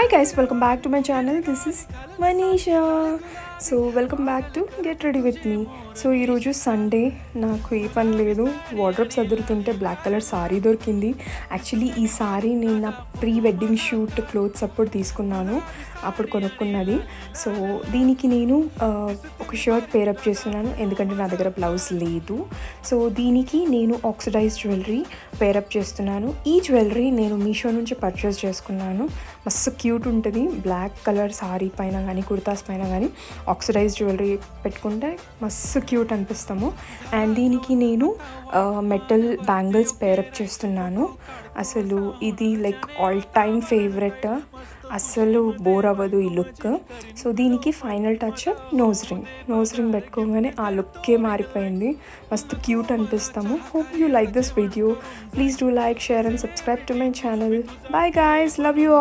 Hi guys, welcome back to my channel. This is Manisha. So welcome back to get ready with me. So ఈరోజు Sunday, నాకు ఏ పని లేదు, wardrobe సర్దుతుంటే black colour sorry దొరికింది. Actually ఈ sorry నేను నా pre wedding shoot clothes అప్పుడు తీసుకున్నాను, అప్పుడు కొనుక్కున్నది. సో దీనికి నేను ఒక షర్ట్ పేరప్ చేస్తున్నాను, ఎందుకంటే నా దగ్గర బ్లౌజ్ లేదు. సో దీనికి నేను ఆక్సిడైజ్ జ్యువెలరీ పేరప్ చేస్తున్నాను. ఈ జ్యువెలరీ నేను మీషో నుంచి పర్చేస్ చేసుకున్నాను. మస్తు క్యూట్ ఉంటుంది, బ్లాక్ కలర్ సారీ పైన కానీ కుర్తాస్ పైన కానీ ఆక్సిడైజ్ జ్యువెలరీ పెట్టుకుంటే మస్తు క్యూట్ అనిపిస్తాము. అండ్ దీనికి నేను మెటల్ బ్యాంగిల్స్ పేరప్ చేస్తున్నాను. అసలు ఇది లైక్ ఆల్ టైమ్ ఫేవరెట్, అస్సలు బోర్ అవ్వదు ఈ లుక్. సో దీనికి ఫైనల్ టచ్ నోజ్ రింగ్ పెట్టుకోగానే ఆ లుక్కే మారిపోయింది, మస్తు క్యూట్ అనిపిస్తాము. Hope you like this video. Please do like, share and subscribe to my channel. Bye guys, love you all.